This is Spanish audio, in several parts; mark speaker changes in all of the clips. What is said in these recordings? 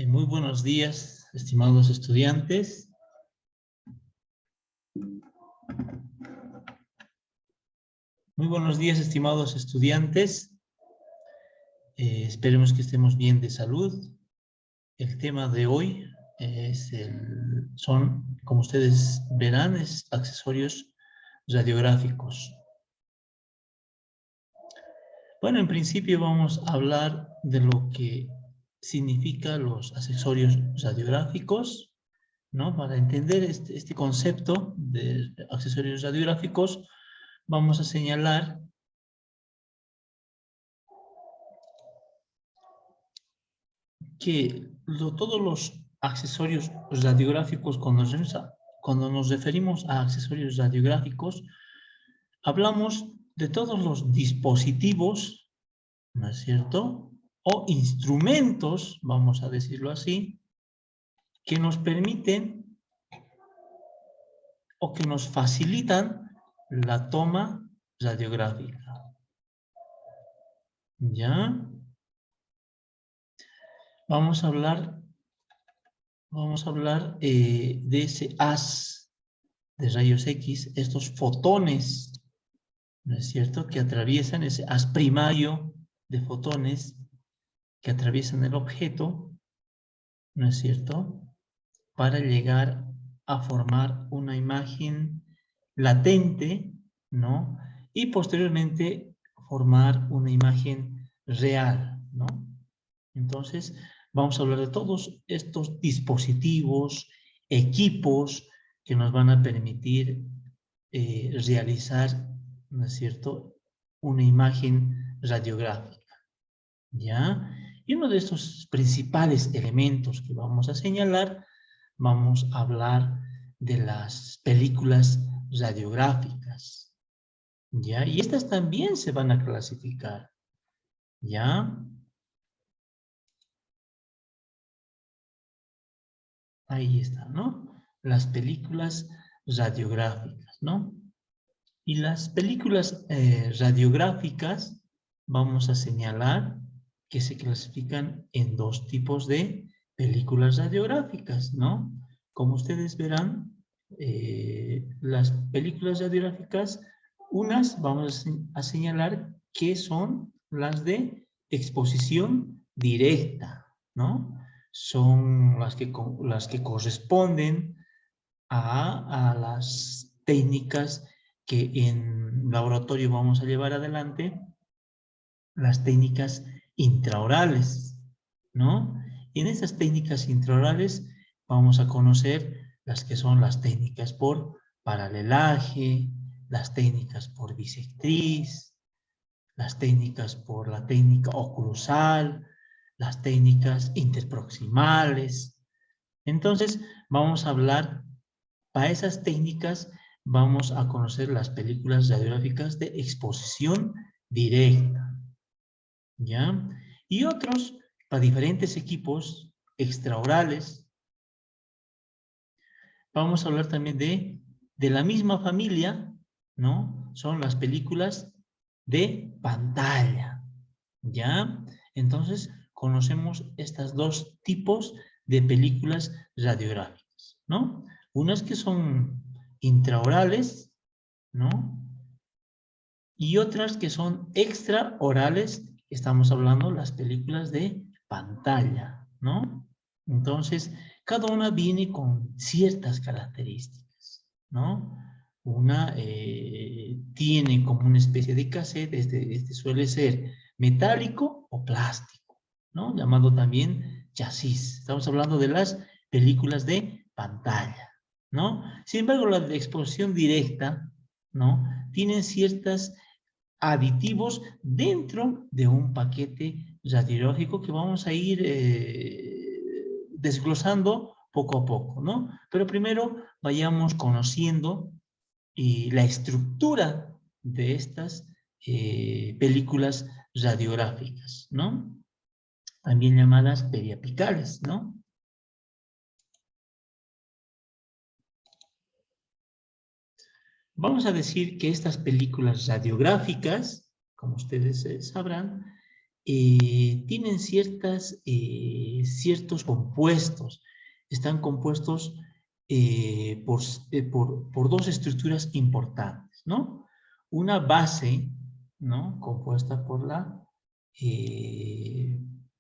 Speaker 1: Muy buenos días, estimados estudiantes. Muy buenos días, estimados estudiantes. Esperemos que estemos bien de salud. El tema de hoy son, como ustedes verán, accesorios radiográficos. Bueno, en principio vamos a hablar de lo que significan los accesorios radiográficos, ¿no? Para entender este concepto de accesorios radiográficos, vamos a señalar que todos los accesorios radiográficos, cuando nos referimos a accesorios radiográficos, hablamos de todos los dispositivos, ¿no es cierto?, o instrumentos, vamos a decirlo así, que nos permiten o que nos facilitan la toma radiográfica. ¿Ya? Vamos a hablar de ese haz de rayos X, estos fotones, ¿no es cierto?, que atraviesan ese haz primario de fotones que atraviesan el objeto, ¿no es cierto?, para llegar a formar una imagen latente, ¿no?, y posteriormente formar una imagen real, ¿no? Entonces, vamos a hablar de todos estos dispositivos, equipos que nos van a permitir realizar, ¿no es cierto?, una imagen radiográfica, ¿ya? Y uno de estos principales elementos que vamos a señalar, vamos a hablar de las películas radiográficas, ¿ya? Y estas también se van a clasificar, ¿ya? Ahí está, ¿no? Las películas radiográficas, ¿no? Y las películas radiográficas vamos a señalar que se clasifican en dos tipos de películas radiográficas, ¿no? Como ustedes verán, las películas radiográficas, unas vamos a señalar que son las de exposición directa, ¿no? Son las que corresponden a las técnicas que en laboratorio vamos a llevar adelante, las técnicas intraorales, ¿no? Y en esas técnicas intraorales vamos a conocer las que son las técnicas por paralelaje, las técnicas por bisectriz, las técnicas por la técnica oclusal, las técnicas interproximales. Entonces, vamos a hablar, para esas técnicas, vamos a conocer las películas radiográficas de exposición directa, ¿ya? Y otros, para diferentes equipos extraorales, vamos a hablar también de la misma familia, ¿no? Son las películas de pantalla, ¿ya? Entonces, conocemos estos dos tipos de películas radiográficas, ¿no? Unas que son intraorales, ¿no? Y otras que son extraorales, estamos hablando las películas de pantalla, ¿no? Entonces, cada una viene con ciertas características, ¿no? Una tiene como una especie de cassette, este suele ser metálico o plástico, ¿no? Llamado también chasis. Estamos hablando de las películas de pantalla, ¿no? Sin embargo, la de exposición directa, ¿no?, tienen ciertos aditivos dentro de un paquete radiológico que vamos a ir desglosando poco a poco, ¿no? Pero primero vayamos conociendo la estructura de estas películas radiográficas, ¿no? También llamadas periapicales, ¿no? Vamos a decir que estas películas radiográficas, como ustedes sabrán, tienen ciertos compuestos. Están compuestos por dos estructuras importantes, ¿no? Una base, ¿no? Compuesta por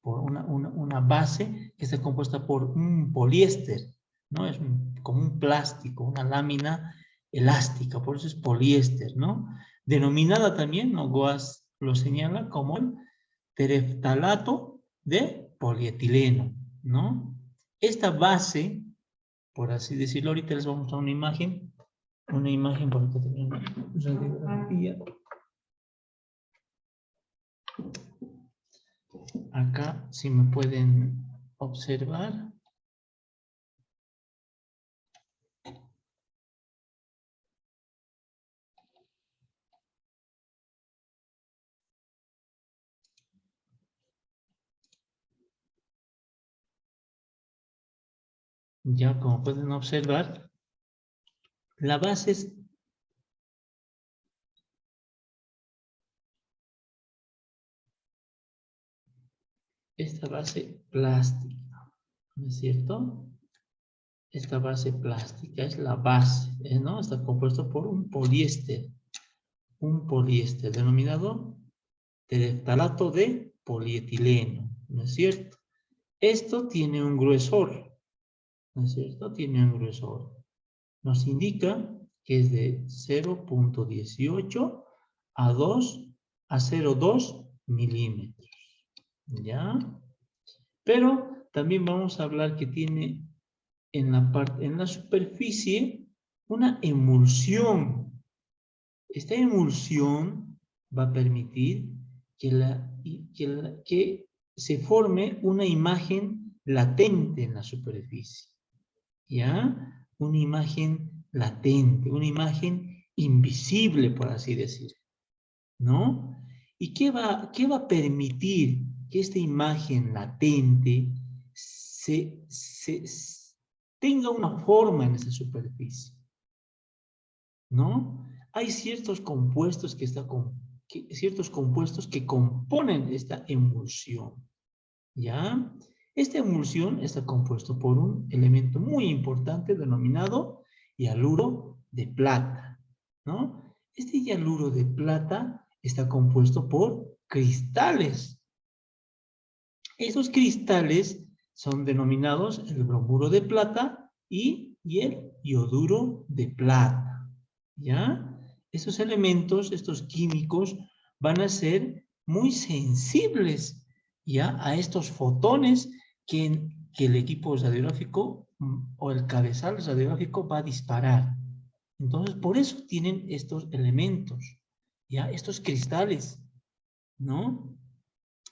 Speaker 1: una base que está compuesta por un poliéster, ¿no? Es como un plástico, una lámina elástica, por eso es poliéster, ¿no? Denominada también, ¿no? Goas lo señala como el tereftalato de polietileno, ¿no? Esta base, por así decirlo, ahorita les voy a mostrar una imagen por acá también, radiografía. Acá, si me pueden observar. Ya, como pueden observar, la base es esta base plástica, ¿no es cierto? Esta base plástica es la base, ¿no? Está compuesto por un poliéster denominado tereftalato de polietileno, ¿no es cierto? Esto tiene un gruesor, ¿no es cierto? Tiene un gruesor. Nos indica que es de 0.18 a 0.2 milímetros, ¿ya? Pero también vamos a hablar que tiene en la superficie una emulsión. Esta emulsión va a permitir que se forme una imagen latente en la superficie, ¿ya? Una imagen latente, una imagen invisible, por así decirlo, ¿no? ¿Y qué va a permitir que esta imagen latente tenga una forma en esa superficie? ¿No? Hay ciertos compuestos ciertos compuestos que componen esta emulsión, ¿ya? Esta emulsión está compuesto por un elemento muy importante denominado hialuro de plata, ¿no? Este hialuro de plata está compuesto por cristales. Esos cristales son denominados el bromuro de plata y el ioduro de plata, ¿ya? Estos elementos, estos químicos, van a ser muy sensibles, ¿ya? A estos fotones que el equipo radiográfico o el cabezal radiográfico va a disparar. Entonces, por eso tienen estos elementos, ¿ya? Estos cristales, ¿no?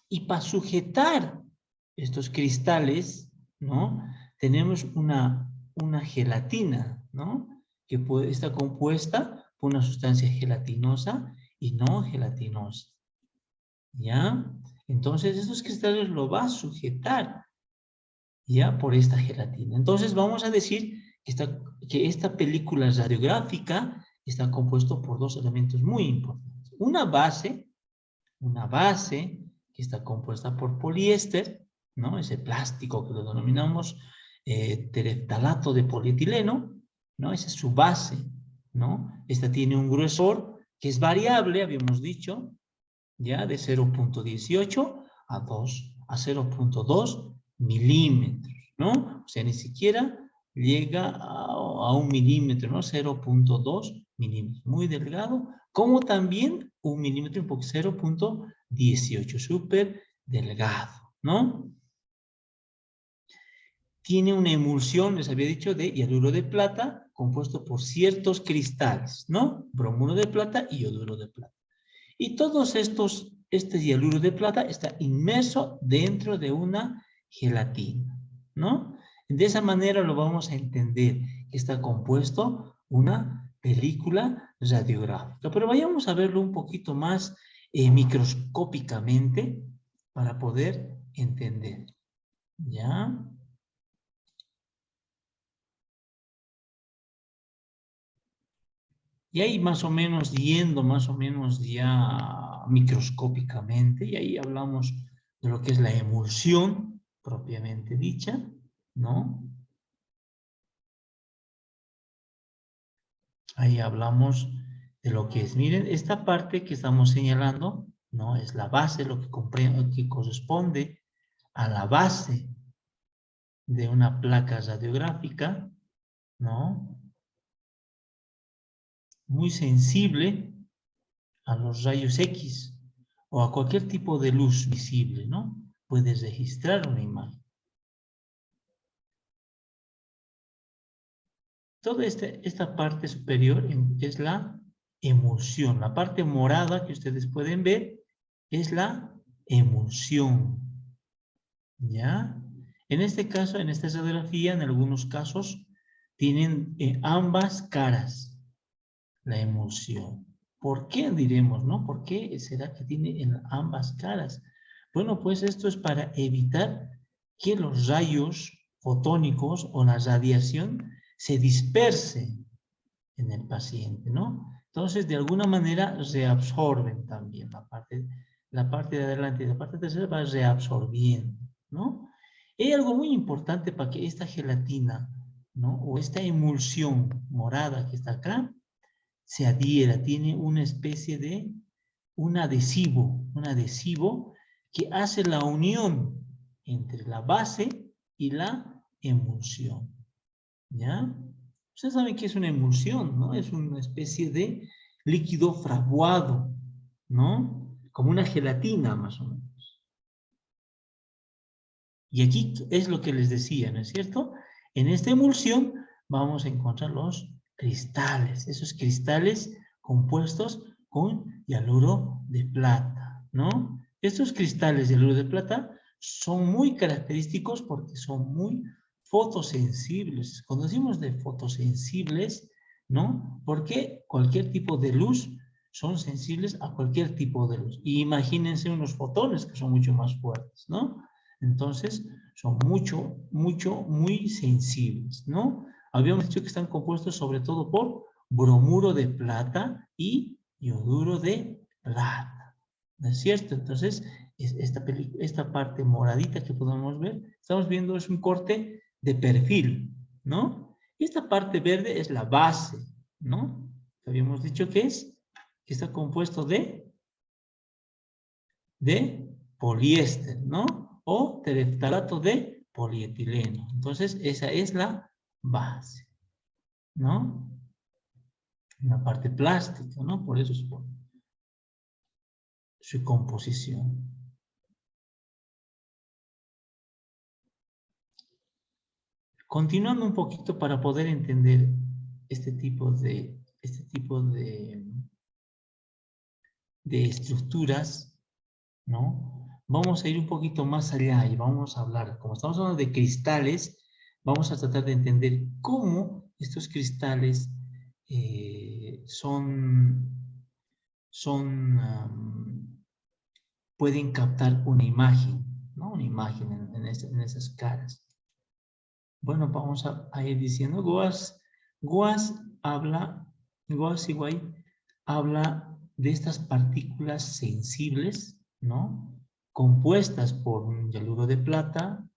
Speaker 1: Y para sujetar estos cristales, ¿no? Tenemos una gelatina, ¿no? Que está compuesta por una sustancia gelatinosa y no gelatinosa, ¿ya? Entonces, estos cristales lo va a sujetar, ¿ya? Por esta gelatina. Entonces, vamos a decir que esta película radiográfica está compuesta por dos elementos muy importantes. Una base que está compuesta por poliéster, ¿no? Ese plástico que lo denominamos tereftalato de polietileno, ¿no? Esa es su base, ¿no? Esta tiene un gruesor que es variable, habíamos dicho, ya de 0.18 a 0.2 milímetros, ¿no? O sea, ni siquiera llega a 1 milímetro, ¿no? 0.2 milímetros, muy delgado, como también 1 milímetro, un poco 0.18, súper delgado, ¿no? Tiene una emulsión, les había dicho, de hialuro de plata, compuesto por ciertos cristales, ¿no? Bromuro de plata y ioduro de plata. Y todos este hialuro de plata está inmerso dentro de una gelatina, ¿no? De esa manera lo vamos a entender, que está compuesto una película radiográfica. Pero vayamos a verlo un poquito más microscópicamente para poder entender, ¿ya? Y ahí más o menos yendo, más o menos ya microscópicamente, y ahí hablamos de lo que es la emulsión propiamente dicha, ¿no? Ahí hablamos de lo que es. Miren, esta parte que estamos señalando, ¿no? Es la base, lo que, que corresponde a la base de una placa radiográfica, ¿no? Muy sensible a los rayos X o a cualquier tipo de luz visible, ¿no? Puedes registrar una imagen. Toda esta parte superior es la emulsión. La parte morada que ustedes pueden ver es la emulsión. ¿Ya? En este caso, en esta radiografía, en algunos casos, tienen ambas caras la emulsión. ¿Por qué diremos, no? ¿Por qué será que tiene en ambas caras? Bueno, pues esto es para evitar que los rayos fotónicos o la radiación se dispersen en el paciente, ¿no? Entonces, de alguna manera, reabsorben también la parte de adelante y la parte trasera va reabsorbiendo, ¿no? Hay algo muy importante para que esta gelatina, ¿no? O esta emulsión morada que está acá, se adhiera, tiene una especie de un adhesivo que hace la unión entre la base y la emulsión, ¿ya? Ustedes saben que es una emulsión, ¿no? Es una especie de líquido fraguado, ¿no? Como una gelatina, más o menos. Y aquí es lo que les decía, ¿no es cierto? En esta emulsión vamos a encontrar los cristales, esos cristales compuestos con hialuro de plata, ¿no? Estos cristales de hialuro de plata son muy característicos porque son muy fotosensibles. Cuando decimos de fotosensibles, ¿no? Porque cualquier tipo de luz son sensibles a cualquier tipo de luz. Y imagínense unos fotones que son mucho más fuertes, ¿no? Entonces, son muy sensibles, ¿no? Habíamos dicho que están compuestos sobre todo por bromuro de plata y ioduro de plata, ¿no es cierto? Entonces, esta parte moradita que podemos ver, estamos viendo es un corte de perfil, ¿no? Y esta parte verde es la base, ¿no? Habíamos dicho que está compuesto de poliéster, ¿no? O tereftalato de polietileno. Entonces, esa es la base, ¿no? Una parte plástica, ¿no? Por eso es por su composición. Continuando un poquito para poder entender este tipo de estructuras, ¿no? Vamos a ir un poquito más allá y vamos a hablar, como estamos hablando de cristales, vamos a tratar de entender cómo estos cristales pueden captar una imagen, ¿no? Una imagen en esas caras. Bueno, vamos a ir diciendo, Goas igual habla de estas partículas sensibles, ¿no? Compuestas por un hialuro de plata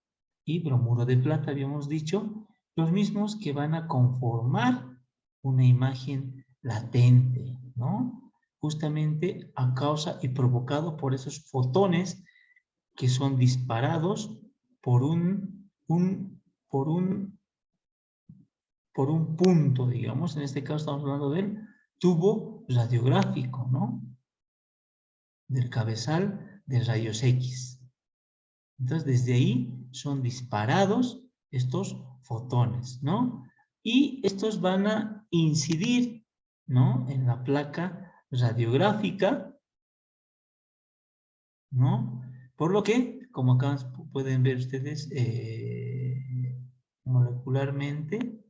Speaker 1: y bromuro de plata, habíamos dicho, los mismos que van a conformar una imagen latente, ¿no? Justamente a causa y provocado por esos fotones que son disparados por por un, por un punto, digamos. En este caso estamos hablando del tubo radiográfico, ¿no? Del cabezal de rayos X. Entonces, desde ahí son disparados estos fotones, ¿no? Y estos van a incidir, ¿no? En la placa radiográfica, ¿no? Por lo que, como acá pueden ver ustedes, molecularmente,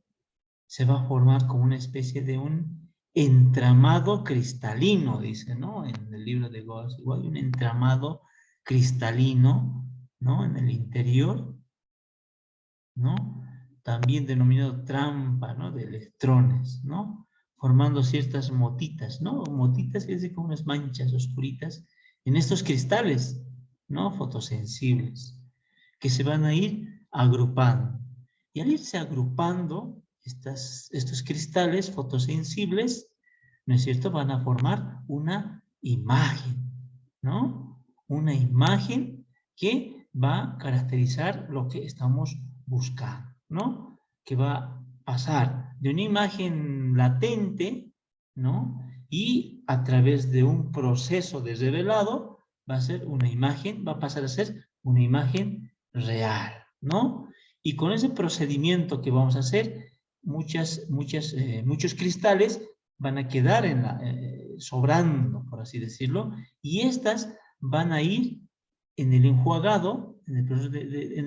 Speaker 1: se va a formar como una especie de un entramado cristalino, dice, ¿no? En el libro de Gauss, igual un entramado cristalino, ¿no? En el interior, ¿no? También denominado trampa, ¿no? De electrones, ¿no? formando ciertas motitas, ¿no? Motitas es decir, como unas manchas oscuritas en estos cristales, ¿no? Fotosensibles, que se van a ir agrupando. Y al irse agrupando estos cristales fotosensibles, ¿no es cierto? Van a formar una imagen, ¿no? Una imagen que va a caracterizar lo que estamos buscando, ¿no? Que va a pasar de una imagen latente, ¿no? Y a través de un proceso de revelado va a ser una imagen, va a pasar a ser una imagen real, ¿no? Y con ese procedimiento que vamos a hacer, muchos cristales van a quedar sobrando, por así decirlo, y estas van a ir en el enjuagado, en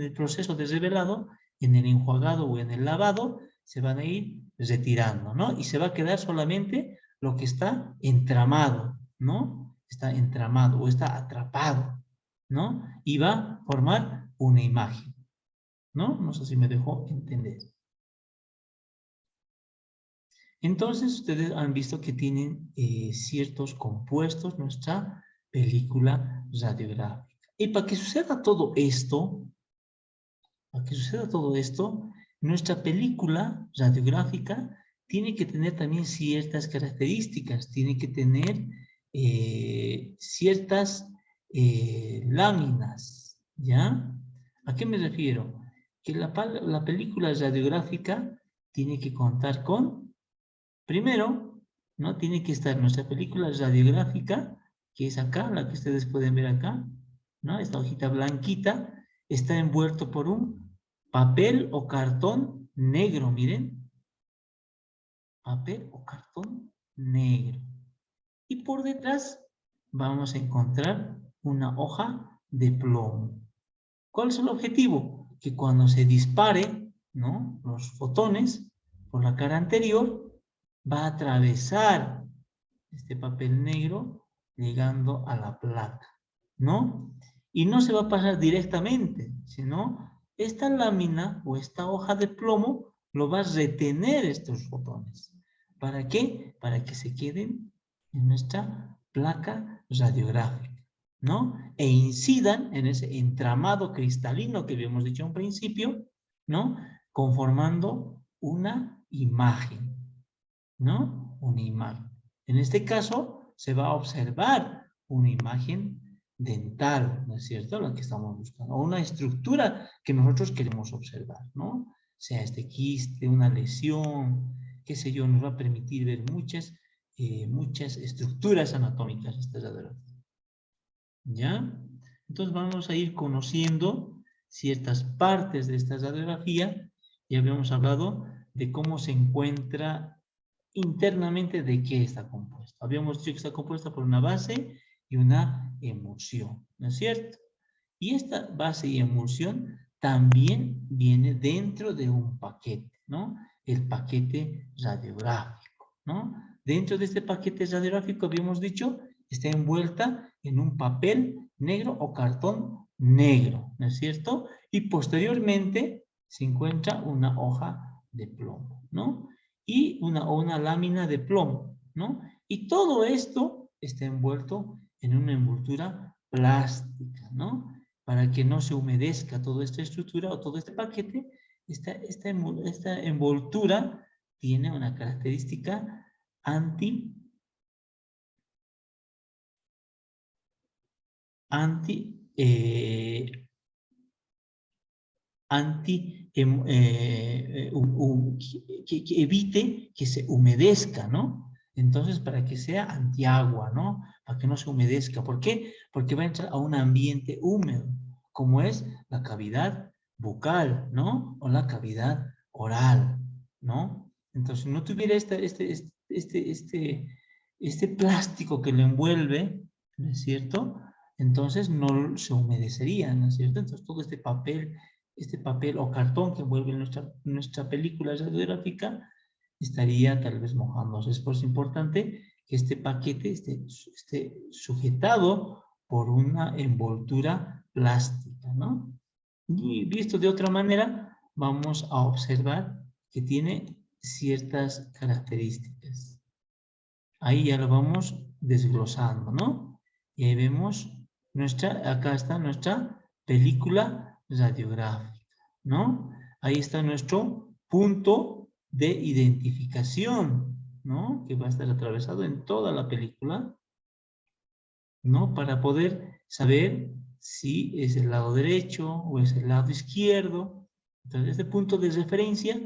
Speaker 1: el proceso de revelado, en el enjuagado o en el lavado, se van a ir retirando, ¿no? Y se va a quedar solamente lo que está entramado, ¿no? Está entramado o está atrapado, ¿no? Y va a formar una imagen, ¿no? No sé si me dejó entender. Entonces, ustedes han visto que tienen ciertos compuestos nuestra película radiográfica. Y para que suceda todo esto, nuestra película radiográfica tiene que tener también ciertas características, tiene que tener ciertas láminas, ¿ya? ¿A qué me refiero? Que la película radiográfica tiene que contar con, primero, ¿no? Tiene que estar nuestra película radiográfica, que es acá, la que ustedes pueden ver acá, ¿no? Esta hojita blanquita está envuelto por un papel o cartón negro, miren. Papel o cartón negro. Y por detrás vamos a encontrar una hoja de plomo. ¿Cuál es el objetivo? Que cuando se dispare, ¿no? Los fotones por la cara anterior, va a atravesar este papel negro llegando a la placa, ¿no? Y no se va a pasar directamente, sino esta lámina o esta hoja de plomo lo va a retener estos fotones. ¿Para qué? Para que se queden en nuestra placa radiográfica, ¿no? E incidan en ese entramado cristalino que habíamos dicho en principio, ¿no? Conformando una imagen, ¿no? Una imagen. En este caso, se va a observar una imagen dental, ¿no es cierto? La que estamos buscando, o una estructura que nosotros queremos observar, ¿no? Sea este quiste, una lesión, qué sé yo, nos va a permitir ver muchas estructuras anatómicas estas radiografías. ¿Ya? Entonces vamos a ir conociendo ciertas partes de esta radiografía. Ya habíamos hablado de cómo se encuentra internamente de qué está compuesto. Habíamos dicho que está compuesta por una base y una emulsión, ¿no es cierto? Y esta base y emulsión también viene dentro de un paquete, ¿no? El paquete radiográfico, ¿no? Dentro de este paquete radiográfico, habíamos dicho, está envuelta en un papel negro o cartón negro, ¿no es cierto? Y posteriormente se encuentra una hoja de plomo, ¿no? Y una lámina de plomo, ¿no? Y todo esto está envuelto en una envoltura plástica, ¿no? Para que no se humedezca toda esta estructura o todo este paquete, esta envoltura tiene una característica anti anti, eh, que evite que se humedezca, ¿no? Entonces, para que sea antiagua, ¿no? Para que no se humedezca. ¿Por qué? Porque va a entrar a un ambiente húmedo, como es la cavidad bucal, ¿no? O la cavidad oral, ¿no? Entonces, si no tuviera este plástico que lo envuelve, ¿no es cierto? Entonces no se humedecería, ¿no es cierto? Entonces todo este papel o cartón que envuelve nuestra película radiográfica estaría tal vez mojándose. Es por eso importante que este paquete esté sujetado por una envoltura plástica, ¿no? Y visto de otra manera, vamos a observar que tiene ciertas características. Ahí ya lo vamos desglosando, ¿no? Y ahí vemos acá está nuestra película radiográfica, ¿no? Ahí está nuestro punto de identificación, ¿no? Que va a estar atravesado en toda la película, ¿no? Para poder saber si es el lado derecho o es el lado izquierdo. Entonces, este punto de referencia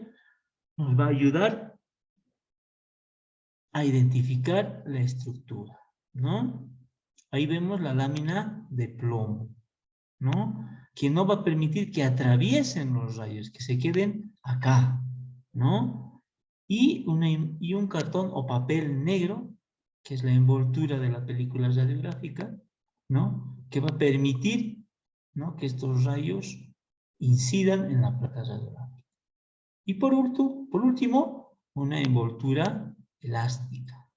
Speaker 1: nos va a ayudar a identificar la estructura, ¿no? Ahí vemos la lámina de plomo, ¿no? Que no va a permitir que atraviesen los rayos, que se queden acá, ¿no? Y un cartón o papel negro, que es la envoltura de la película radiográfica, ¿no? Que va a permitir, ¿no? Que estos rayos incidan en la placa radiográfica. Y por último, una envoltura elástica,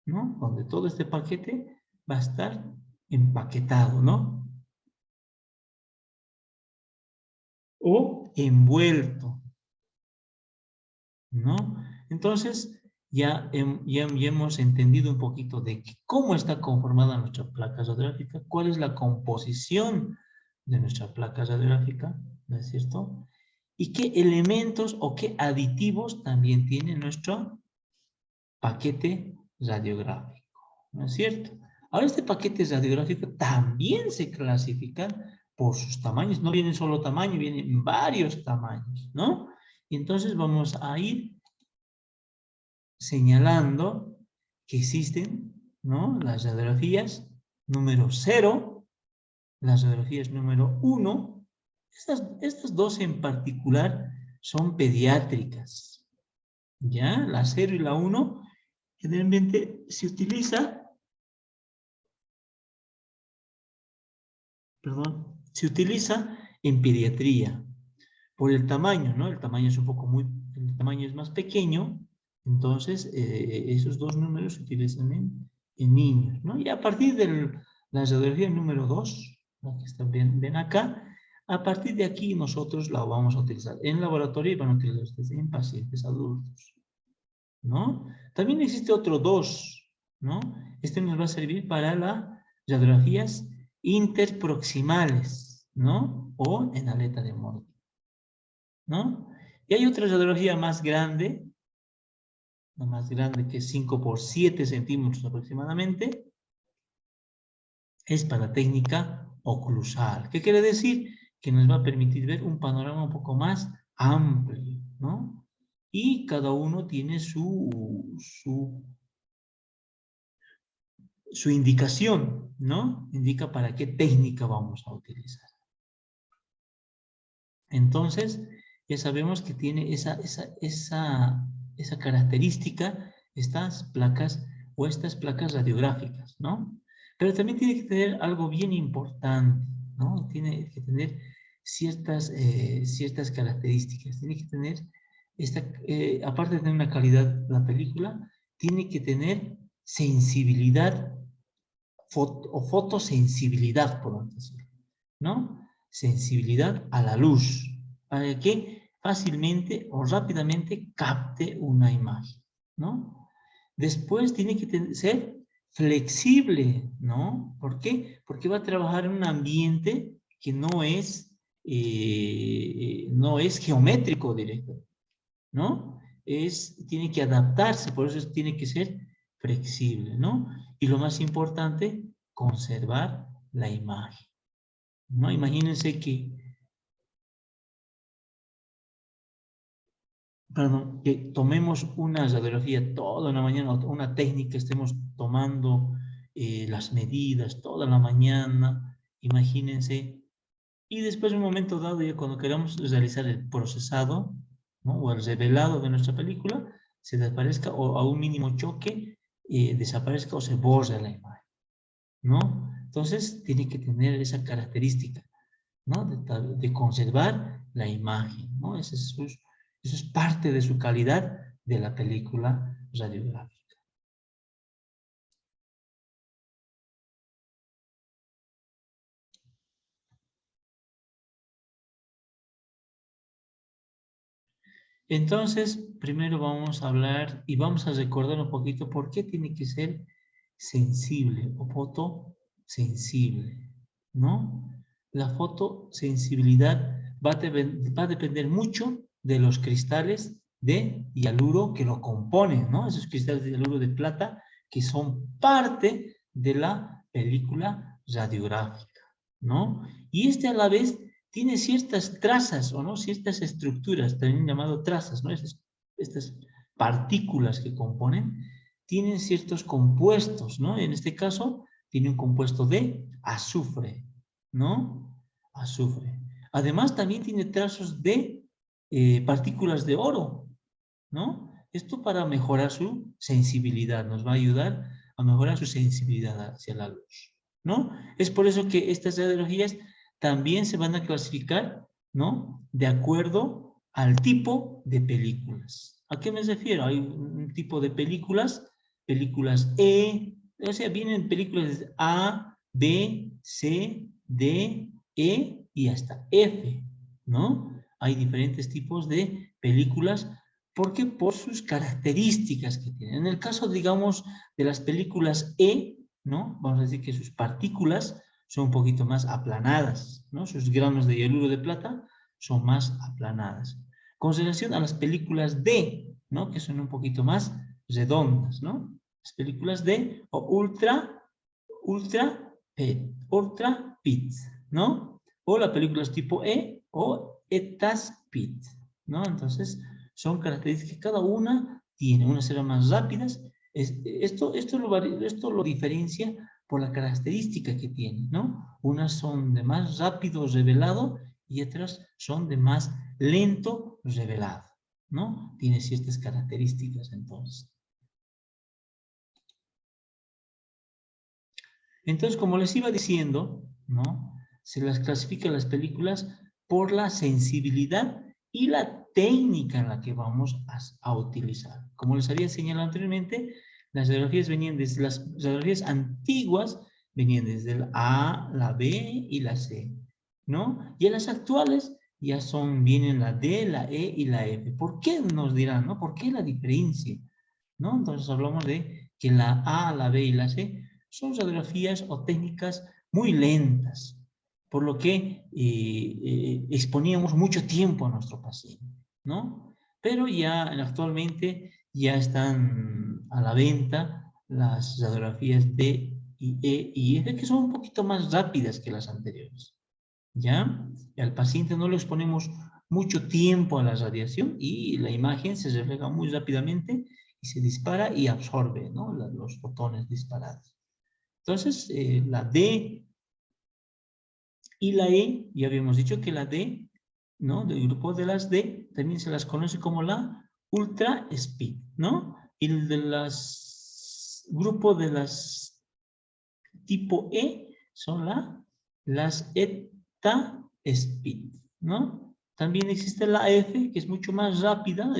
Speaker 1: ¿no? Donde todo este paquete va a estar empaquetado, ¿no? O envuelto, ¿no? Entonces, ya hemos entendido un poquito de cómo está conformada nuestra placa radiográfica, cuál es la composición de nuestra placa radiográfica, ¿no es cierto? Y qué elementos o qué aditivos también tiene nuestro paquete radiográfico, ¿no es cierto? Ahora, este paquete radiográfico también se clasifica por sus tamaños. No vienen solo tamaño, vienen varios tamaños, ¿no? Y entonces vamos a ir señalando que existen, ¿no? Las radiografías número 0, las radiografías número 1. Estas dos en particular son pediátricas, ¿ya? La 0 y la 1 generalmente se utiliza, perdón, se utiliza en pediatría por el tamaño, ¿no? El tamaño es el tamaño es más pequeño, entonces esos dos números se utilizan en niños, ¿no? Y a partir de la radiografía número 2, la que están ven acá, a partir de aquí nosotros la vamos a utilizar en laboratorio y van a utilizar ustedes en pacientes adultos, ¿no? También existe otro 2, ¿no? Este nos va a servir para las radiografías interproximales, ¿no? O en aleta de Morgan, ¿no? Y hay otra radiografía más grande, la más grande que es 5 por 7 centímetros aproximadamente, es para técnica oclusal. ¿Qué quiere decir? Que nos va a permitir ver un panorama un poco más amplio, ¿no? Y cada uno tiene su indicación, ¿no? Indica para qué técnica vamos a utilizar. Entonces, ya sabemos que tiene esa característica estas placas radiográficas, ¿no? Pero también tiene que tener algo bien importante, ¿no? Tiene que tener ciertas características. Tiene que tener, aparte de tener una calidad la película, tiene que tener sensibilidad o fotosensibilidad, por decirlo, ¿no? Sensibilidad a la luz, para que fácilmente o rápidamente capte una imagen, ¿no? Después tiene que ser flexible, ¿no? ¿Por qué? Porque va a trabajar en un ambiente que no es geométrico directo, ¿no? Tiene que adaptarse, por eso tiene que ser flexible, ¿no? Y lo más importante, conservar la imagen, ¿no? Imagínense que tomemos una radiografía toda la mañana, una técnica, estemos tomando las medidas toda la mañana, imagínense, y después de un momento dado, ya cuando queramos realizar el procesado, ¿no? O el revelado de nuestra película, se desaparezca o a un mínimo choque, desaparezca o se borre la imagen, ¿no? Entonces, tiene que tener esa característica, ¿no? De conservar la imagen, ¿no? Eso es parte de su calidad de la película radiográfica. Entonces, primero vamos a hablar y vamos a recordar un poquito por qué tiene que ser sensible o fotosensible, ¿no? La fotosensibilidad va a depender mucho de los cristales de hialuro que lo componen, ¿no? Esos cristales de hialuro de plata que son parte de la película radiográfica, ¿no? Y este a la vez tiene ciertas trazas, ¿o no? Ciertas estructuras, también llamado trazas, ¿no? Estas partículas que componen, tienen ciertos compuestos, ¿no? En este caso, tiene un compuesto de azufre, ¿no? Azufre. Además, también tiene trazos de partículas de oro, ¿no? Esto para mejorar su sensibilidad, nos va a ayudar a mejorar su sensibilidad hacia la luz, ¿no? Es por eso que estas radiologías también se van a clasificar, ¿no? De acuerdo al tipo de películas. ¿A qué me refiero? Hay un tipo de películas o sea, vienen películas A, B, C, D, E y hasta F, ¿no? Hay diferentes tipos de películas porque por sus características que tienen. En el caso, digamos, de las películas E, ¿no? Vamos a decir que sus partículas son un poquito más aplanadas, ¿no? Sus granos de hialuro de plata son más aplanadas. Con relación a las películas D, ¿no? Que son un poquito más redondas, ¿no? Las películas D o ultra pit, ¿no? O las películas tipo E o etas pit, ¿no? Entonces, son características que cada una tiene. Unas serán más rápidas. Esto lo diferencia por la característica que tiene, ¿no? Unas son de más rápido revelado y otras son de más lento revelado, ¿no? Tiene ciertas características entonces. Entonces, como les iba diciendo, ¿no? Se las clasifica las películas por la sensibilidad y la técnica en la que vamos a utilizar. Como les había señalado anteriormente, las radiografías venían desde las radiografías antiguas, venían desde la A, la B y la C, ¿no? Y en las actuales ya vienen la D, la E y la F. ¿Por qué nos dirán, no? ¿Por qué la diferencia? ¿No? Entonces hablamos de que la A, la B y la C son radiografías o técnicas muy lentas, por lo que exponíamos mucho tiempo a nuestro paciente, ¿no? Pero ya actualmente ya están a la venta las radiografías D y E y F, que son un poquito más rápidas que las anteriores, ¿ya? Y al paciente no le exponemos mucho tiempo a la radiación y la imagen se refleja muy rápidamente y se dispara y absorbe, ¿no? Los fotones disparados. Entonces, la D y la E, ya habíamos dicho que la D, ¿no? Del grupo de las D, también se las conoce como la ultra speed, ¿no? Y el de grupo de las tipo E son las eta speed, ¿no? También existe la F, que es mucho más rápida,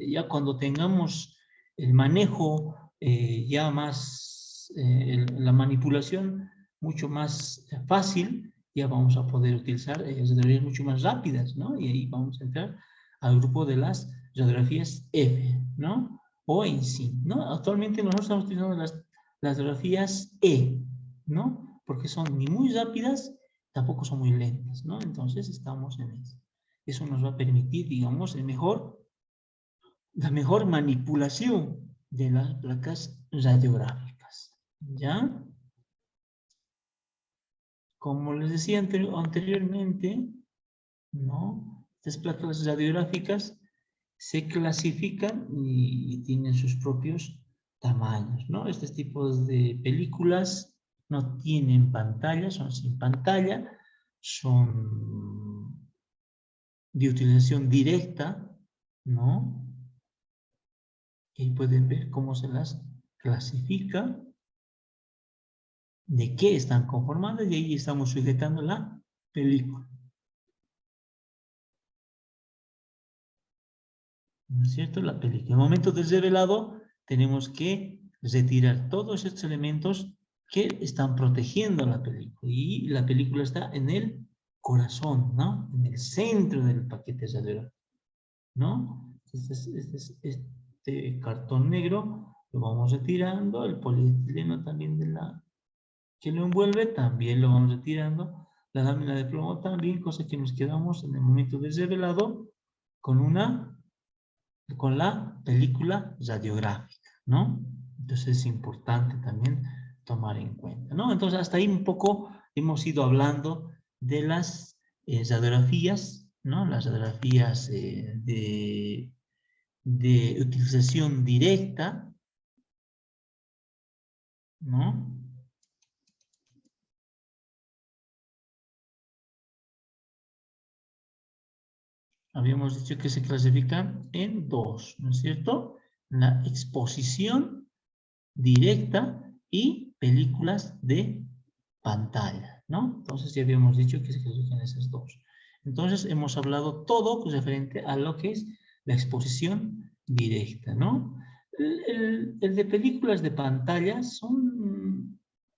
Speaker 1: ya cuando tengamos el manejo ya más, la manipulación mucho más fácil, ya vamos a poder utilizar radiografías mucho más rápidas, ¿no? Y ahí vamos a entrar al grupo de las radiografías F, ¿no? O en sí, ¿no? Actualmente nosotros estamos utilizando las radiografías E, ¿no? Porque son ni muy rápidas, tampoco son muy lentas, ¿no? Entonces estamos en eso. Eso nos va a permitir, digamos, la mejor manipulación de las placas radiográficas, ¿ya? Como les decía anteriormente, ¿no? Estas placas radiográficas se clasifican y tienen sus propios tamaños, ¿no? Estos tipos de películas no tienen pantalla, son sin pantalla, son de utilización directa, ¿no? Y pueden ver cómo se las clasifica, de qué están conformadas, y ahí estamos sujetando la película. ¿No es cierto? La película. En el momento del revelado, tenemos que retirar todos estos elementos que están protegiendo la película. Y la película está en el corazón, ¿no? En el centro del paquete radiográfico, ¿no? este cartón negro lo vamos retirando, el polietileno también que lo envuelve también lo vamos retirando, la lámina de plomo también, cosa que nos quedamos en el momento del revelado con la película radiográfica, ¿no? Entonces es importante también tomar en cuenta, ¿no? Entonces hasta ahí un poco hemos ido hablando de las radiografías, ¿no? Las radiografías de utilización directa, ¿no? Habíamos dicho que se clasifican en dos, ¿no es cierto? La exposición directa y películas de pantalla, ¿no? Entonces ya habíamos dicho que se clasifican esas dos. Entonces hemos hablado todo referente a lo que es la exposición directa, ¿no? El de películas de pantalla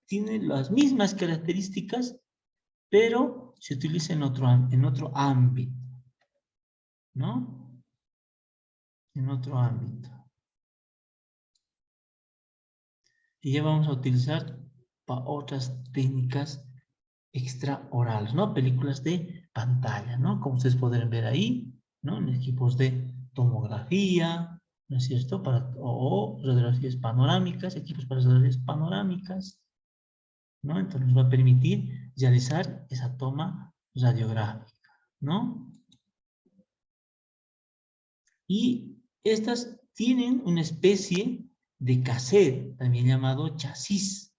Speaker 1: tiene las mismas características, pero se utiliza en otro ámbito, ¿no? En otro ámbito. Y ya vamos a utilizar otras técnicas extraorales, ¿no? Películas de pantalla, ¿no? Como ustedes podrán ver ahí, ¿no? En equipos de tomografía, ¿no es cierto? O radiografías panorámicas, equipos para radiografías panorámicas, ¿no? Entonces nos va a permitir realizar esa toma radiográfica, ¿no? Y estas tienen una especie de cassette, también llamado chasis,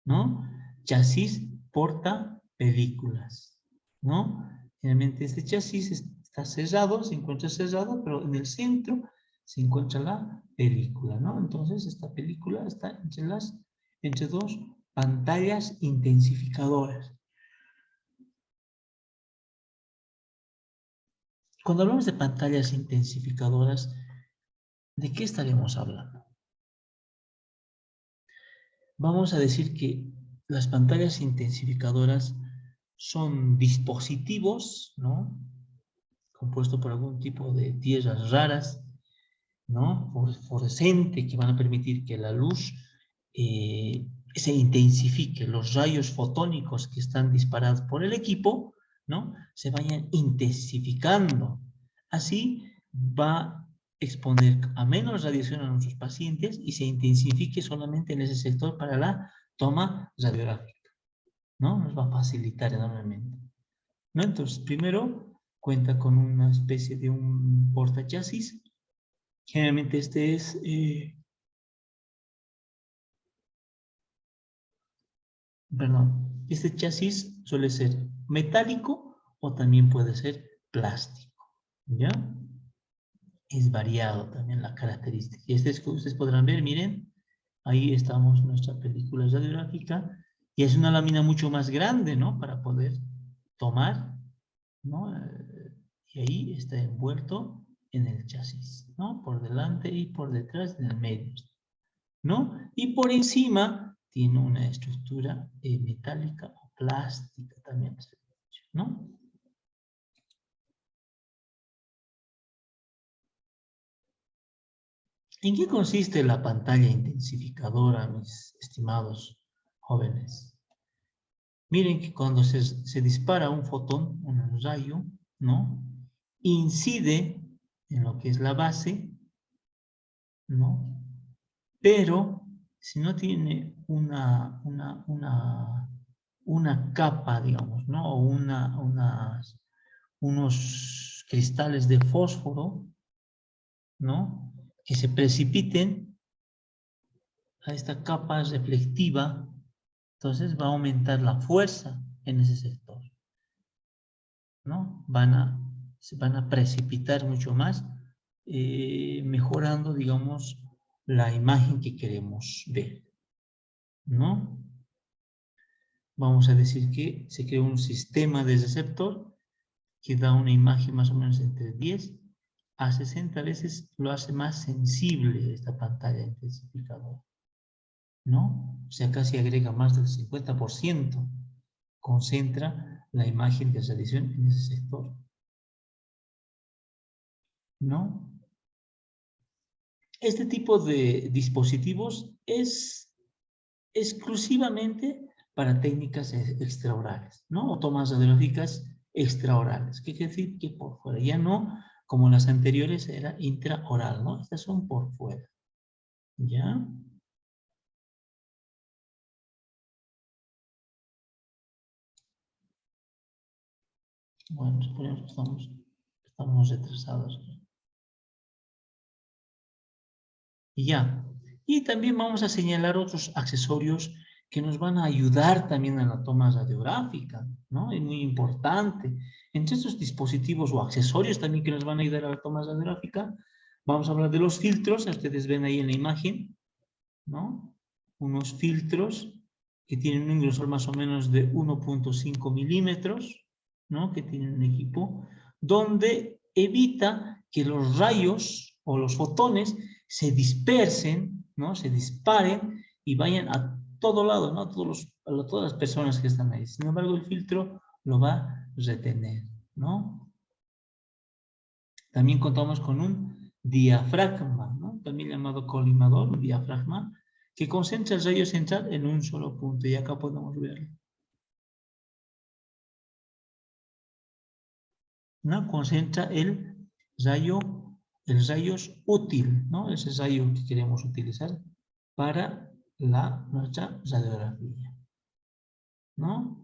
Speaker 1: ¿no? Chasis porta películas, ¿no? Generalmente este chasis está cerrado, se encuentra cerrado, pero en el centro se encuentra la película, ¿no? Entonces esta película está entre dos pantallas intensificadoras. Cuando hablamos de pantallas intensificadoras, ¿de qué estaremos hablando? Vamos a decir que las pantallas intensificadoras son dispositivos, ¿no? Compuesto por algún tipo de tierras raras, ¿no? Fluorescente, que van a permitir que la luz se intensifique, los rayos fotónicos que están disparados por el equipo, ¿no? Se vayan intensificando. Así va a exponer a menos radiación a nuestros pacientes y se intensifique solamente en ese sector para la toma radiográfica, ¿no? Nos va a facilitar enormemente, ¿no? Entonces, primero cuenta con una especie de un portachasis. Generalmente este chasis suele ser metálico o también puede ser plástico, ¿ya? Es variado también la característica. Y este es que ustedes podrán ver, miren, ahí estamos nuestra película radiográfica y es una lámina mucho más grande, ¿no? Para poder tomar, ¿no? Y ahí está envuelto en el chasis, ¿no? Por delante y por detrás, en el medio, ¿no? Y por encima tiene una estructura metálica o plástica también, ¿no? ¿En qué consiste la pantalla intensificadora, mis estimados jóvenes? Miren que cuando se dispara un fotón, un rayo, ¿no? Incide en lo que es la base, ¿no? Pero si no tiene una capa, digamos, ¿no? O unos cristales de fósforo, ¿no? Que se precipiten a esta capa reflectiva, entonces va a aumentar la fuerza en ese sector, ¿no? Se van a precipitar mucho más, mejorando, digamos, la imagen que queremos ver, ¿no? Vamos a decir que se crea un sistema de receptor que da una imagen más o menos entre 10 a 60 veces, lo hace más sensible esta pantalla intensificadora, ¿no? O sea, casi agrega más del 50%, concentra la imagen de radiación en ese sector, ¿no? Este tipo de dispositivos es exclusivamente para técnicas extraorales, ¿no? O tomas radiográficas extraorales. ¿Qué quiere decir? Que por fuera. Ya no, como las anteriores, era intraoral, ¿no? Estas son por fuera. ¿Ya? Bueno, suponemos que estamos retrasados. Y ya. Y también vamos a señalar otros accesorios que nos van a ayudar también en la toma radiográfica, ¿no? Es muy importante. Entre estos dispositivos o accesorios también que nos van a ayudar a la toma radiográfica, vamos a hablar de los filtros. Ustedes ven ahí en la imagen, ¿no? Unos filtros que tienen un grosor más o menos de 1.5 milímetros, ¿no? Que tienen un equipo donde evita que los rayos o los fotones se dispersen, ¿no? Se disparen y vayan a todo lado, ¿no? A todas las personas que están ahí. Sin embargo, el filtro lo va a retener, ¿no? También contamos con un diafragma, ¿no? También llamado colimador, un diafragma, que concentra el rayo central en un solo punto. Y acá podemos verlo, ¿no? Concentra rayo, el rayo útil, ¿no? Ese rayo que queremos utilizar para nuestra radiografía, ¿no?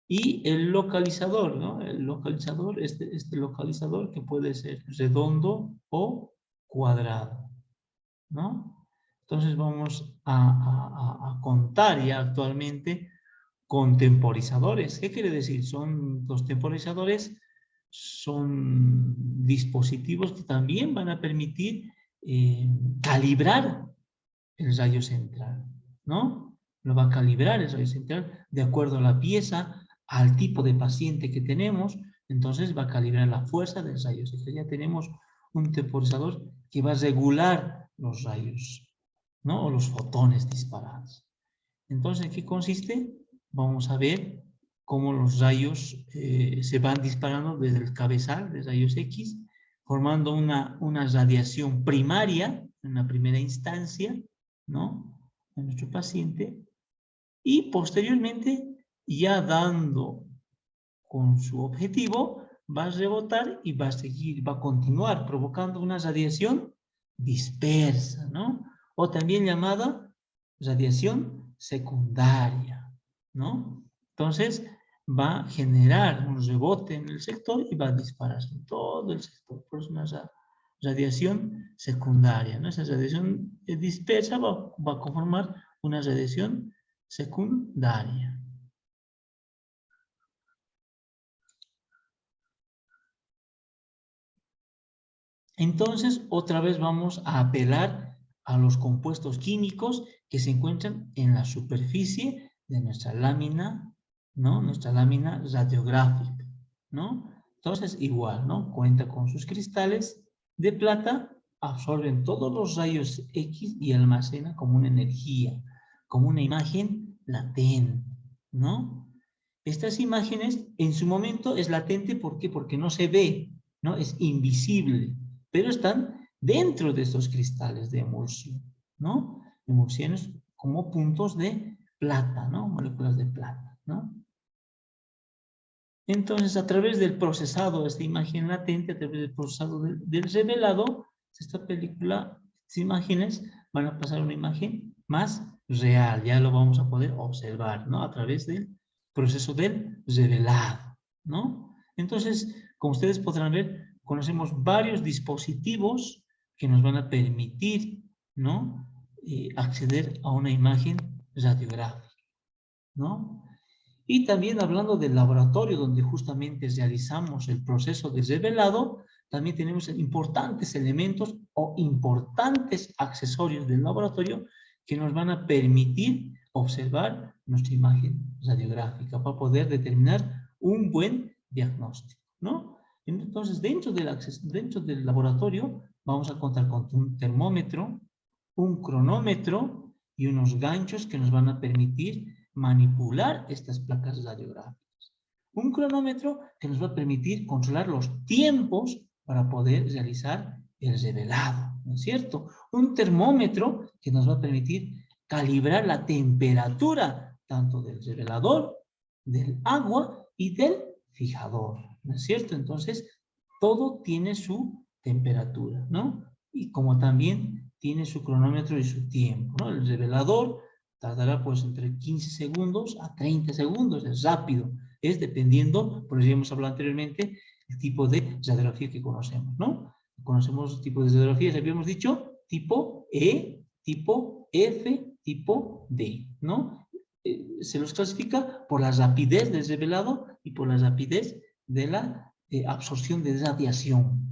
Speaker 1: Y el localizador, ¿no? El localizador, este localizador que puede ser redondo o cuadrado, ¿no? Entonces vamos a contar ya actualmente con temporizadores. ¿Qué quiere decir? Los temporizadores son dispositivos que también van a permitir calibrar el rayo central, ¿no? Lo va a calibrar el rayo central de acuerdo a la pieza, al tipo de paciente que tenemos, entonces va a calibrar la fuerza del rayo central. Ya tenemos un temporizador que va a regular los rayos, ¿no? O los fotones disparados. Entonces, ¿en qué consiste? Vamos a ver cómo los rayos se van disparando desde el cabezal de rayos X, formando una radiación primaria en la primera instancia, ¿no? De nuestro paciente, y posteriormente, ya dando con su objetivo, va a rebotar y va a seguir, va a continuar provocando una radiación dispersa, ¿no? O también llamada radiación secundaria, ¿no? Entonces, va a generar un rebote en el sector y va a dispararse en todo el sector. Por eso una radiación secundaria, ¿no? Esa radiación dispersa va a conformar una radiación secundaria. Entonces, otra vez vamos a apelar a los compuestos químicos que se encuentran en la superficie de nuestra lámina, ¿no? Nuestra lámina radiográfica, ¿no? Entonces, igual, ¿no? Cuenta con sus cristales de plata, absorben todos los rayos X y almacena como una energía, como una imagen latente, ¿no? Estas imágenes, en su momento, es latente, ¿por qué? Porque no se ve, ¿no? Es invisible, pero están dentro de estos cristales de emulsión, ¿no? Emulsiones como puntos de plata, ¿no? Moléculas de plata, ¿no? Entonces, a través del procesado de esta imagen latente, a través del procesado del revelado, estas imágenes van a pasar a una imagen más real, ya lo vamos a poder observar, ¿no? A través del proceso del revelado, ¿no? Entonces, como ustedes podrán ver, conocemos varios dispositivos que nos van a permitir, ¿no? Acceder a una imagen radiográfica, ¿no? Y también hablando del laboratorio donde justamente realizamos el proceso de revelado, también tenemos importantes elementos o importantes accesorios del laboratorio que nos van a permitir observar nuestra imagen radiográfica para poder determinar un buen diagnóstico, ¿no? Entonces, dentro del laboratorio vamos a contar con un termómetro, un cronómetro y unos ganchos que nos van a permitir manipular estas placas radiográficas. Un cronómetro que nos va a permitir controlar los tiempos para poder realizar el revelado, ¿no es cierto? Un termómetro que nos va a permitir calibrar la temperatura tanto del revelador, del agua y del fijador, ¿no es cierto? Entonces, todo tiene su temperatura, ¿no? Y como también tiene su cronómetro y su tiempo, ¿no? El revelador tardará pues entre 15 segundos a 30 segundos, es rápido, es dependiendo, por eso ya hemos hablado anteriormente, el tipo de radiografía que conocemos, ¿no? Conocemos tipos de radiografías, habíamos dicho, tipo E, tipo F, tipo D, ¿no? Se los clasifica por la rapidez del revelado y por la rapidez de la absorción de radiación,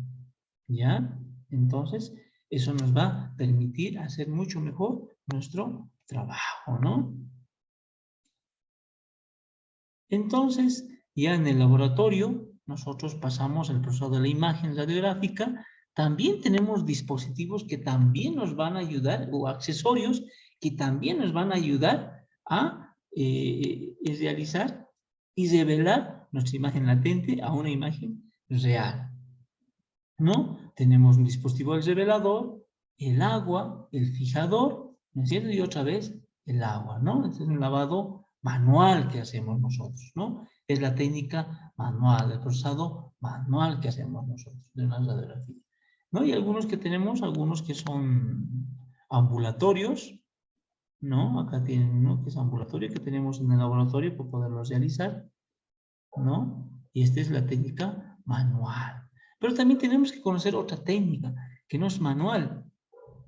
Speaker 1: ¿ya? Entonces, eso nos va a permitir hacer mucho mejor nuestro trabajo, ¿no? Entonces, ya en el laboratorio, nosotros pasamos el proceso de la imagen radiográfica. También tenemos dispositivos que también nos van a ayudar, o accesorios que también nos van a ayudar a realizar y revelar nuestra imagen latente a una imagen real, ¿no? Tenemos un dispositivo del revelador, el agua, el fijador, ¿no es cierto? Y otra vez el agua, ¿no? Este es un lavado manual que hacemos nosotros, ¿no? Es la técnica manual, el procesado manual que hacemos nosotros de una radiografía, ¿no? Y algunos que tenemos, algunos que son ambulatorios, ¿no? Acá tienen uno que es ambulatorio, que tenemos en el laboratorio para poderlo realizar, ¿no? Y esta es la técnica manual. Pero también tenemos que conocer otra técnica, que no es manual,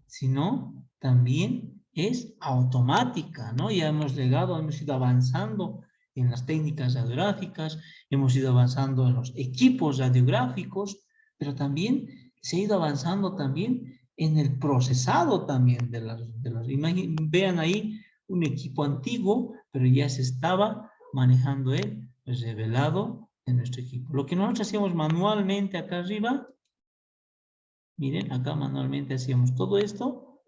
Speaker 1: sino también es automática, ¿no? Ya hemos llegado, hemos ido avanzando en las técnicas radiográficas, hemos ido avanzando en los equipos radiográficos, pero también se ha ido avanzando también en el procesado también de las imágenes. Vean ahí un equipo antiguo, pero ya se estaba manejando el revelado de nuestro equipo. Lo que nosotros hacíamos manualmente acá arriba, miren, acá manualmente hacíamos todo esto.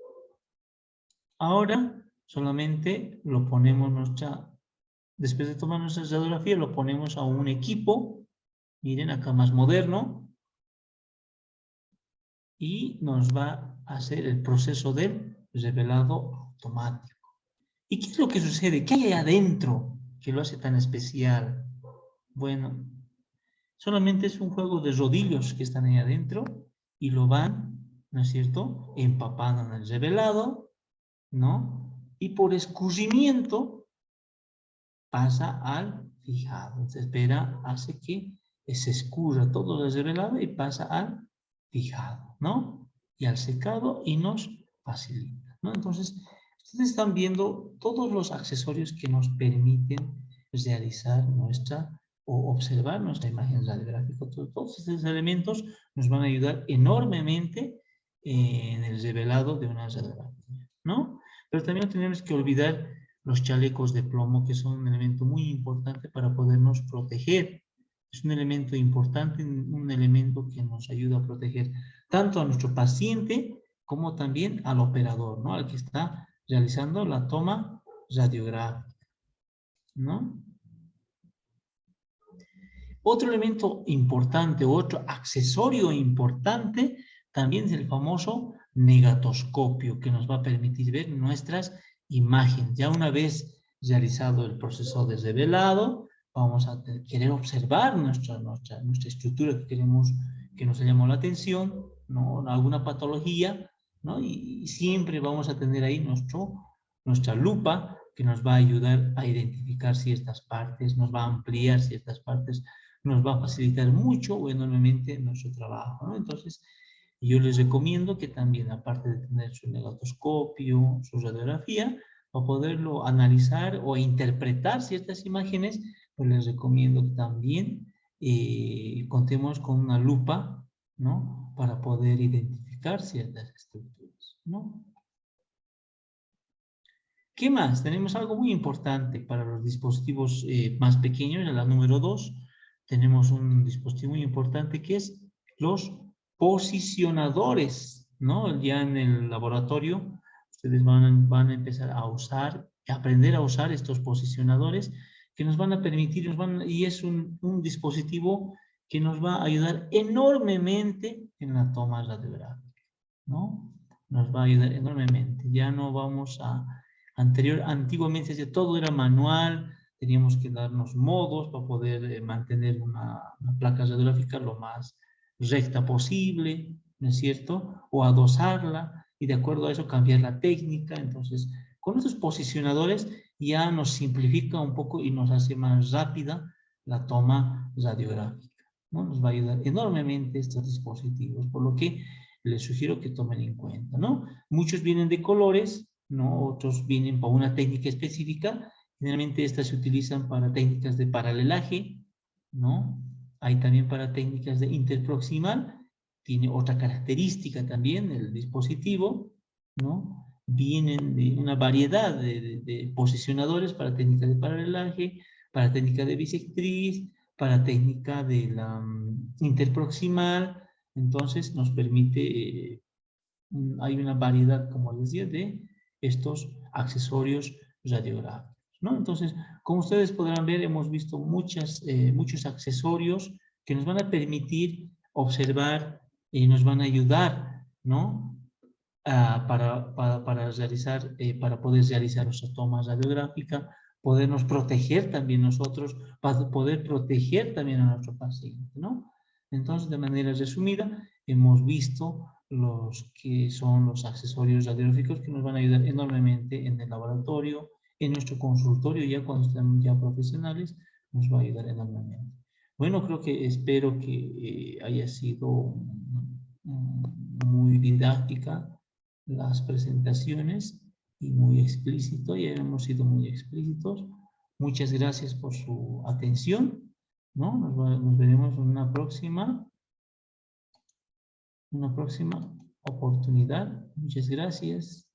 Speaker 1: Ahora solamente lo ponemos después de tomar nuestra radiografía, lo ponemos a un equipo, miren, acá más moderno, y nos va a hacer el proceso del revelado automático. ¿Y qué es lo que sucede? ¿Qué hay ahí adentro que lo hace tan especial? Bueno, solamente es un juego de rodillos que están ahí adentro y lo van, ¿no es cierto?, empapando en el revelado, ¿no? Y por escurrimiento pasa al fijado. Entonces, espera, hace que se escurra todo el revelado y pasa al fijado, ¿no? Y al secado y nos facilita, ¿no? Entonces, ustedes están viendo todos los accesorios que nos permiten realizar o observar nuestra imagen radiográfica. Todos estos elementos nos van a ayudar enormemente en el revelado de una radiografía, ¿no? Pero también no tenemos que olvidar los chalecos de plomo, que son un elemento muy importante para podernos proteger. Es un elemento importante, un elemento que nos ayuda a proteger tanto a nuestro paciente como también al operador, ¿no? Al que está realizando la toma radiográfica, ¿no? Otro elemento importante, otro accesorio importante, también es el famoso negatoscopio, que nos va a permitir ver nuestras imágenes. Ya una vez realizado el proceso de revelado, vamos a querer observar nuestra estructura que queremos, que nos llamó la atención, ¿no? Alguna patología, ¿no? Y siempre vamos a tener ahí nuestra lupa que nos va a ayudar a identificar ciertas partes, nos va a ampliar ciertas partes, nos va a facilitar mucho o enormemente nuestro trabajo, ¿no? Entonces, yo les recomiendo que también, aparte de tener su negatoscopio, su radiografía, para poderlo analizar o interpretar ciertas imágenes, pues les recomiendo que también contemos con una lupa, ¿no? Para poder identificar ciertas estructuras, ¿no? ¿Qué más? Tenemos algo muy importante para los dispositivos más pequeños, en la número 2. Tenemos un dispositivo muy importante que es los posicionadores, ¿no? Ya en el laboratorio ustedes van a empezar a aprender a usar estos posicionadores que nos van a permitir, y es un dispositivo que nos va a ayudar enormemente en la toma radiográfica, ¿no? Nos va a ayudar enormemente. Ya no vamos a... Antiguamente todo era manual, teníamos que darnos modos para poder mantener una placa radiográfica lo más recta posible, ¿no es cierto? O adosarla y de acuerdo a eso cambiar la técnica. Entonces, con estos posicionadores ya nos simplifica un poco y nos hace más rápida la toma radiográfica, ¿no? Nos va a ayudar enormemente estos dispositivos, por lo que les sugiero que tomen en cuenta, ¿no? Muchos vienen de colores, ¿no? Otros vienen para una técnica específica. Generalmente estas se utilizan para técnicas de paralelaje, ¿no? Hay también para técnicas de interproximal. Tiene otra característica también el dispositivo, ¿no? Vienen de una variedad de posicionadores para técnicas de paralelaje, para técnica de bisectriz, para técnica de la interproximal. Entonces nos permite, hay una variedad, como les decía, de estos accesorios radiográficos, ¿no? Entonces, como ustedes podrán ver, hemos visto muchos accesorios que nos van a permitir observar y nos van a ayudar, ¿no? Para poder realizar nuestra toma radiográfica, podernos proteger también nosotros, para poder proteger también a nuestro paciente, ¿no? Entonces, de manera resumida, hemos visto los que son los accesorios radiográficos que nos van a ayudar enormemente en el laboratorio, en nuestro consultorio, ya cuando estamos ya profesionales, nos va a ayudar enormemente. Bueno, espero que haya sido muy didáctica las presentaciones y muy explícito, ya hemos sido muy explícitos. Muchas gracias por su atención, ¿no? Nos veremos en una próxima oportunidad. Muchas gracias.